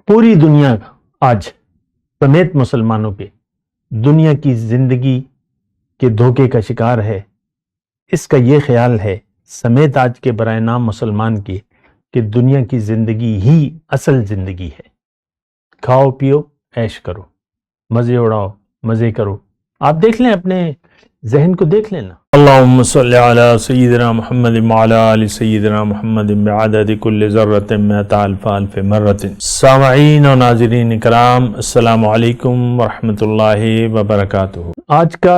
پوری دنیا آج سمیت مسلمانوں کے دنیا کی زندگی کے دھوکے کا شکار ہے۔ اس کا یہ خیال ہے سمیت آج کے برائے نام مسلمان کی کہ دنیا کی زندگی ہی اصل زندگی ہے۔ کھاؤ پیو عیش کرو، مزے اڑاؤ، مزے کرو۔ آپ دیکھ لیں، اپنے ذہن کو دیکھ لینا۔ اللہم صلی علی سیدنا محمد وعلی آل سیدنا محمد بعدد کل ذرۃ مئۃ الف الف مرۃ۔ سامعین و ناظرین کرام، السلام علیکم ورحمۃ اللہ وبرکاتہ۔ آج کا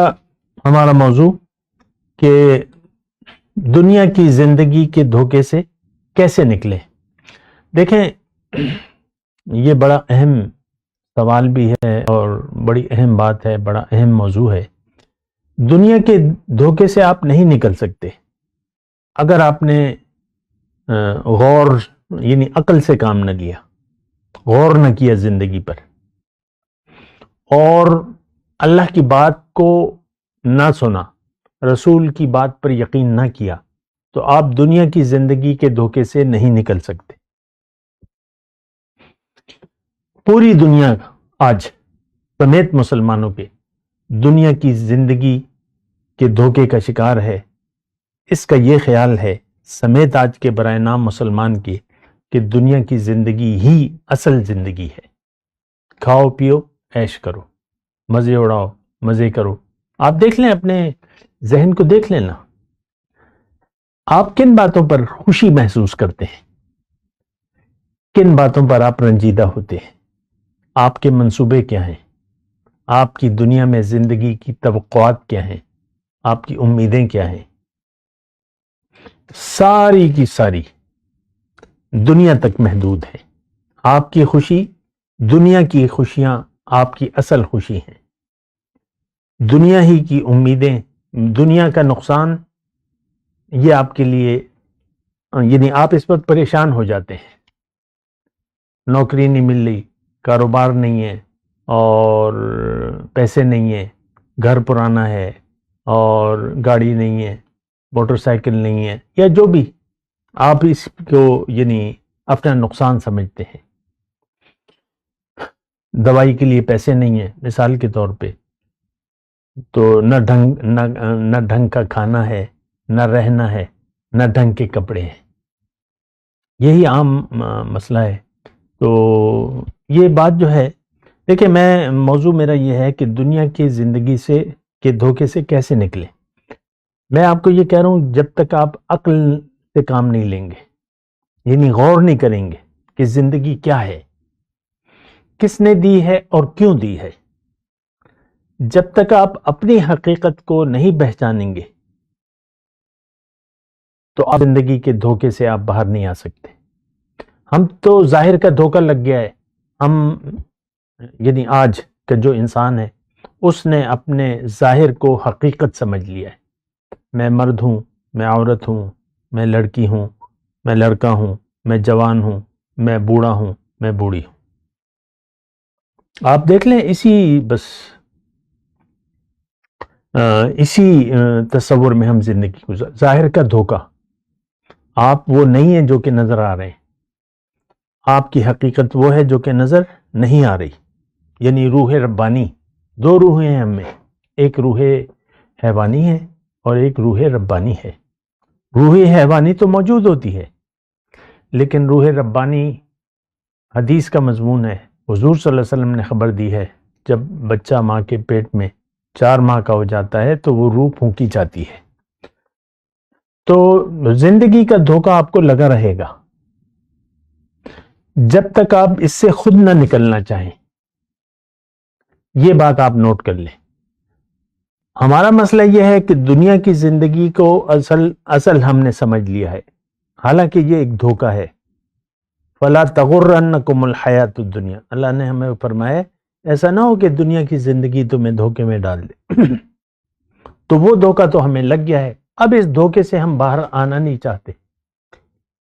ہمارا موضوع کہ دنیا کی زندگی کے دھوکے سے کیسے نکلے۔ دیکھیں، یہ بڑا اہم سوال بھی ہے اور بڑی اہم بات ہے، بڑا اہم موضوع ہے۔ دنیا کے دھوکے سے آپ نہیں نکل سکتے اگر آپ نے غور یعنی عقل سے کام نہ لیا، غور نہ کیا زندگی پر، اور اللہ کی بات کو نہ سنا، رسول کی بات پر یقین نہ کیا، تو آپ دنیا کی زندگی کے دھوکے سے نہیں نکل سکتے۔ پوری دنیا آج سمیت مسلمانوں کے دنیا کی زندگی کے دھوکے کا شکار ہے۔ اس کا یہ خیال ہے سمیت آج کے برائے نام مسلمان کی کہ دنیا کی زندگی ہی اصل زندگی ہے۔ کھاؤ پیو عیش کرو، مزے اڑاؤ، مزے کرو۔ آپ دیکھ لیں، اپنے ذہن کو دیکھ لینا۔ آپ کن باتوں پر خوشی محسوس کرتے ہیں؟ کن باتوں پر آپ رنجیدہ ہوتے ہیں؟ آپ کے منصوبے کیا ہیں؟ آپ کی دنیا میں زندگی کی توقعات کیا ہیں؟ آپ کی امیدیں کیا ہیں؟ ساری کی ساری دنیا تک محدود ہے۔ آپ کی خوشی، دنیا کی خوشیاں آپ کی اصل خوشی ہیں۔ دنیا ہی کی امیدیں، دنیا کا نقصان، یہ آپ کے لیے یعنی آپ اس وقت پریشان ہو جاتے ہیں۔ نوکری نہیں مل رہی، کاروبار نہیں ہے، اور پیسے نہیں ہیں، گھر پرانا ہے اور گاڑی نہیں ہے، موٹر سائیکل نہیں ہے، یا جو بھی آپ اس کو یعنی اپنا نقصان سمجھتے ہیں۔ دوائی کے لیے پیسے نہیں ہیں مثال کے طور پہ، تو نہ ڈھنگ کا کھانا ہے، نہ رہنا ہے، نہ ڈھنگ کے کپڑے ہیں۔ یہی عام مسئلہ ہے۔ تو یہ بات جو ہے، دیکھیں، موضوع میرا یہ ہے کہ دنیا کی زندگی کے دھوکے سے کیسے نکلے۔ میں آپ کو یہ کہہ رہا ہوں، جب تک آپ عقل سے کام نہیں لیں گے، یعنی غور نہیں کریں گے کہ زندگی کیا ہے، کس نے دی ہے اور کیوں دی ہے، جب تک آپ اپنی حقیقت کو نہیں پہچانیں گے تو آپ زندگی کے دھوکے سے آپ باہر نہیں آ سکتے۔ ہم تو ظاہر کا دھوکہ لگ گیا ہے۔ ہم یعنی آج کا جو انسان ہے، اس نے اپنے ظاہر کو حقیقت سمجھ لیا ہے۔ میں مرد ہوں، میں عورت ہوں، میں لڑکی ہوں، میں لڑکا ہوں، میں جوان ہوں، میں بوڑھا ہوں، میں بوڑھی ہوں۔ آپ دیکھ لیں، اسی تصور میں ہم زندگی گزار۔ ظاہر کا دھوکہ، آپ وہ نہیں ہیں جو کہ نظر آ رہے ہیں۔ آپ کی حقیقت وہ ہے جو کہ نظر نہیں آ رہی، یعنی روح ربانی۔ دو روحیں ہیں ہم میں، ایک روح حیوانی ہے اور ایک روح ربانی ہے۔ روح حیوانی تو موجود ہوتی ہے، لیکن روح ربانی حدیث کا مضمون ہے۔ حضور صلی اللہ علیہ وسلم نے خبر دی ہے، جب بچہ ماں کے پیٹ میں 4 ماہ کا ہو جاتا ہے تو وہ روح پھونکی جاتی ہے۔ تو زندگی کا دھوکہ آپ کو لگا رہے گا جب تک آپ اس سے خود نہ نکلنا چاہیں۔ یہ بات آپ نوٹ کر لیں۔ ہمارا مسئلہ یہ ہے کہ دنیا کی زندگی کو اصل ہم نے سمجھ لیا ہے، حالانکہ یہ ایک دھوکہ ہے۔ فَلَا تَغُرَّنَّكُمُ الْحَيَاةُ الدُّنْيَا، اللہ نے ہمیں فرمایا ایسا نہ ہو کہ دنیا کی زندگی تمہیں دھوکے میں ڈال دے۔ تو وہ دھوکہ تو ہمیں لگ گیا ہے، اب اس دھوکے سے ہم باہر آنا نہیں چاہتے۔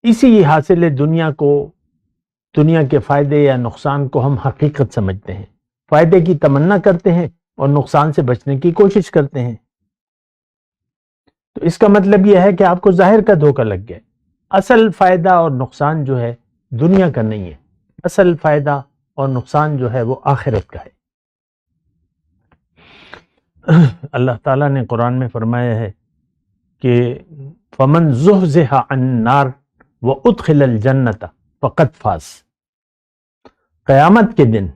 اسی حاصل دنیا کو، دنیا کے فائدے یا نقصان کو ہم حقیقت سمجھتے ہیں، فائدے کی تمنا کرتے ہیں اور نقصان سے بچنے کی کوشش کرتے ہیں۔ تو اس کا مطلب یہ ہے کہ آپ کو ظاہر کا دھوکہ لگ گیا۔ اصل فائدہ اور نقصان جو ہے دنیا کا نہیں ہے، اصل فائدہ اور نقصان جو ہے وہ آخرت کا ہے۔ اللہ تعالیٰ نے قرآن میں فرمایا ہے کہ فمن زحزح عن النار وادخل الجنۃ فقد فاز۔ قیامت کے دن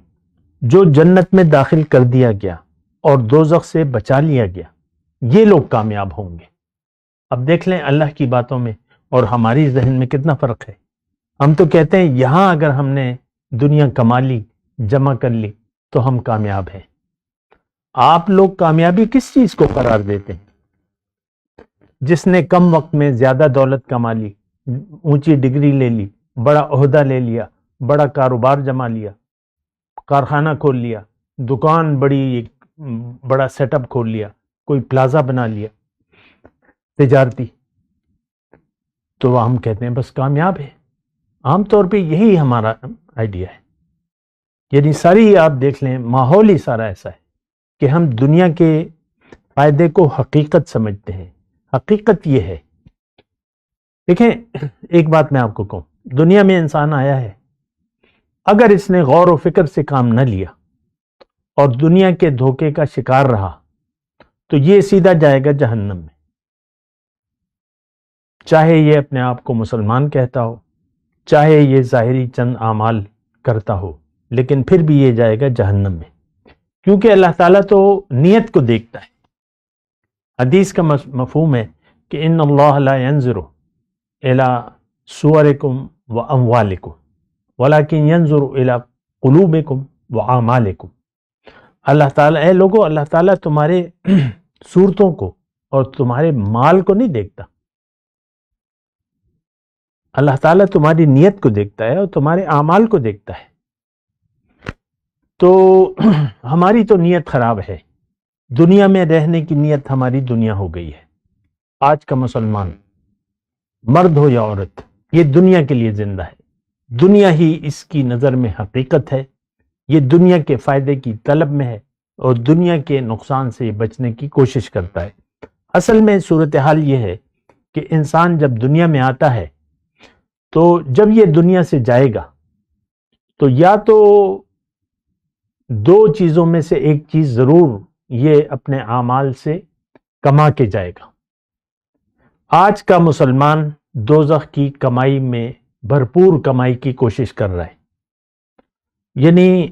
جو جنت میں داخل کر دیا گیا اور دوزخ سے بچا لیا گیا، یہ لوگ کامیاب ہوں گے۔ اب دیکھ لیں اللہ کی باتوں میں اور ہماری ذہن میں کتنا فرق ہے۔ ہم تو کہتے ہیں یہاں اگر ہم نے دنیا کما لی، جمع کر لی تو ہم کامیاب ہیں۔ آپ لوگ کامیابی کس چیز کو قرار دیتے ہیں؟ جس نے کم وقت میں زیادہ دولت کما لی، اونچی ڈگری لے لی، بڑا عہدہ لے لیا، بڑا کاروبار جما لیا، کارخانہ کھول لیا، دکان بڑا سیٹ اپ کھول لیا، کوئی پلازا بنا لیا تجارتی، تو ہم کہتے ہیں بس کامیاب ہے۔ عام طور پہ یہی ہمارا آئیڈیا ہے، یعنی ساری آپ دیکھ لیں ماحول ہی سارا ایسا ہے کہ ہم دنیا کے فائدے کو حقیقت سمجھتے ہیں۔ حقیقت یہ ہے، دیکھیں ایک بات میں آپ کو کہوں، دنیا میں انسان آیا ہے، اگر اس نے غور و فکر سے کام نہ لیا اور دنیا کے دھوکے کا شکار رہا تو یہ سیدھا جائے گا جہنم میں، چاہے یہ اپنے آپ کو مسلمان کہتا ہو، چاہے یہ ظاہری چند اعمال کرتا ہو، لیکن پھر بھی یہ جائے گا جہنم میں، کیونکہ اللہ تعالیٰ تو نیت کو دیکھتا ہے۔ حدیث کا مفہوم ہے کہ ان اللہ لا ينظر الى صورکم واموالکم ولکن ينظر الى قلوبکم واعمالکم۔ اللہ تعالیٰ، اے لوگو، اللہ تعالیٰ تمہارے صورتوں کو اور تمہارے مال کو نہیں دیکھتا، اللہ تعالیٰ تمہاری نیت کو دیکھتا ہے اور تمہارے اعمال کو دیکھتا ہے۔ تو ہماری تو نیت خراب ہے، دنیا میں رہنے کی نیت ہماری دنیا ہو گئی ہے۔ آج کا مسلمان، مرد ہو یا عورت، یہ دنیا کے لیے زندہ ہے، دنیا ہی اس کی نظر میں حقیقت ہے، یہ دنیا کے فائدے کی طلب میں ہے اور دنیا کے نقصان سے بچنے کی کوشش کرتا ہے۔ اصل میں صورتحال یہ ہے کہ انسان جب دنیا میں آتا ہے تو جب یہ دنیا سے جائے گا تو یا تو دو چیزوں میں سے ایک چیز ضرور یہ اپنے اعمال سے کما کے جائے گا۔ آج کا مسلمان دوزخ کی کمائی میں بھرپور کمائی کی کوشش کر رہا ہے، یعنی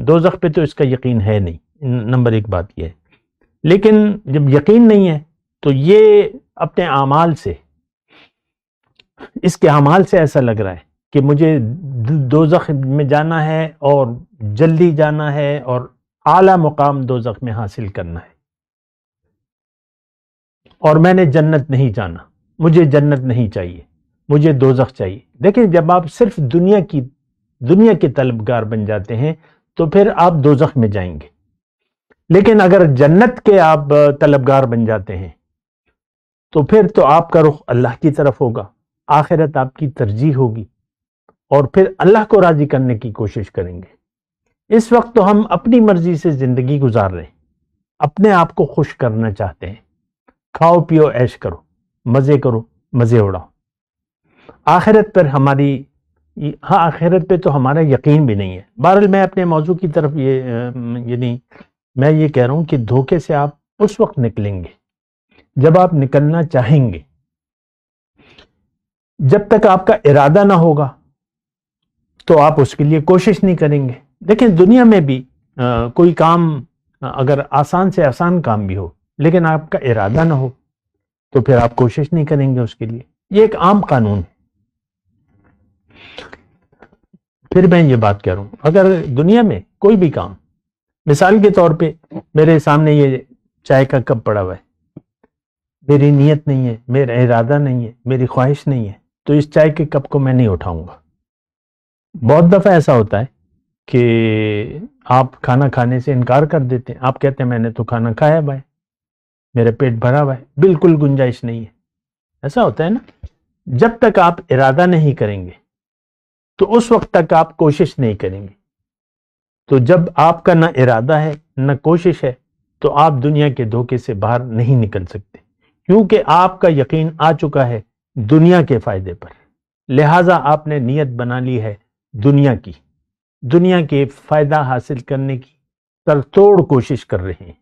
دوزخ پہ تو اس کا یقین ہے نہیں، نمبر ایک بات یہ ہے۔ لیکن جب یقین نہیں ہے تو یہ اپنے اعمال سے، اس کے اعمال سے ایسا لگ رہا ہے کہ مجھے دوزخ میں جانا ہے اور جلدی جانا ہے اور اعلیٰ مقام دوزخ میں حاصل کرنا ہے، اور میں نے جنت نہیں جانا، مجھے جنت نہیں چاہیے، مجھے دوزخ چاہیے۔ دیکھیں جب آپ صرف دنیا کے طلبگار بن جاتے ہیں تو پھر آپ دوزخ میں جائیں گے، لیکن اگر جنت کے آپ طلبگار بن جاتے ہیں تو پھر تو آپ کا رخ اللہ کی طرف ہوگا، آخرت آپ کی ترجیح ہوگی، اور پھر اللہ کو راضی کرنے کی کوشش کریں گے۔ اس وقت تو ہم اپنی مرضی سے زندگی گزار رہے ہیں، اپنے آپ کو خوش کرنا چاہتے ہیں، کھاؤ پیو عیش کرو، مزے کرو، مزے اڑاؤ۔ آخرت پر آخرت پہ تو ہمارا یقین بھی نہیں ہے۔ بہرحال میں اپنے موضوع کی طرف یعنی میں یہ کہہ رہا ہوں کہ دھوکے سے آپ اس وقت نکلیں گے جب آپ نکلنا چاہیں گے۔ جب تک آپ کا ارادہ نہ ہوگا تو آپ اس کے لیے کوشش نہیں کریں گے۔ دیکھیں دنیا میں بھی کوئی کام اگر آسان سے آسان کام بھی ہو لیکن آپ کا ارادہ نہ ہو تو پھر آپ کوشش نہیں کریں گے اس کے لیے، یہ ایک عام قانون ہے۔ پھر میں یہ بات کہہ رہا ہوں، اگر دنیا میں کوئی بھی کام، مثال کے طور پہ میرے سامنے یہ چائے کا کپ پڑا ہوا ہے، میری نیت نہیں ہے، میرا ارادہ نہیں ہے، میری خواہش نہیں ہے، تو اس چائے کے کپ کو میں نہیں اٹھاؤں گا۔ بہت دفعہ ایسا ہوتا ہے کہ آپ کھانا کھانے سے انکار کر دیتے ہیں، آپ کہتے ہیں میں نے تو کھانا کھایا ہوا ہے، میرا پیٹ بھرا ہوا ہے، بالکل گنجائش نہیں ہے۔ ایسا ہوتا ہے نا، جب تک آپ ارادہ نہیں کریں گے تو اس وقت تک آپ کوشش نہیں کریں گے۔ تو جب آپ کا نہ ارادہ ہے نہ کوشش ہے تو آپ دنیا کے دھوکے سے باہر نہیں نکل سکتے، کیونکہ آپ کا یقین آ چکا ہے دنیا کے فائدے پر، لہٰذا آپ نے نیت بنا لی ہے دنیا کی، دنیا کے فائدہ حاصل کرنے کی سرتوڑ کوشش کر رہے ہیں،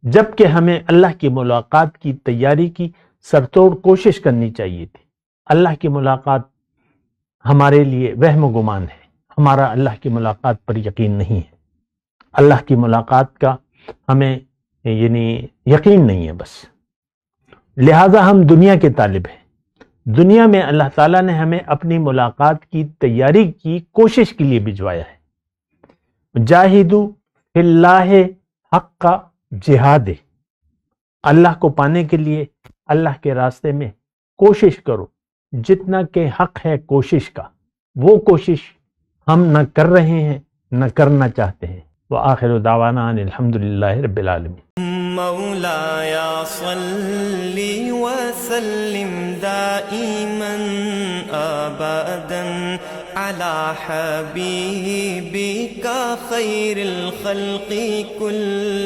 جبکہ ہمیں اللہ کی ملاقات کی تیاری کی سرتوڑ کوشش کرنی چاہیے تھی۔ اللہ کی ملاقات ہمارے لیے وہم و گمان ہے، ہمارا اللہ کی ملاقات پر یقین نہیں ہے۔ اللہ کی ملاقات کا ہمیں یقین نہیں ہے بس، لہٰذا ہم دنیا کے طالب ہیں۔ دنیا میں اللہ تعالیٰ نے ہمیں اپنی ملاقات کی تیاری کی کوشش کے لیے بھجوایا ہے۔ جاہدوا فی اللہ حق کا جہاد، اللہ کو پانے کے لیے اللہ کے راستے میں کوشش کرو جتنا کہ حق ہے کوشش کا، وہ کوشش ہم نہ کر رہے ہیں نہ کرنا چاہتے ہیں۔ وآخر دعوانا ان الحمدللہ رب العالمین۔ مولاي صل وسلم دائما ابدا على حبيبك خير الخلق كل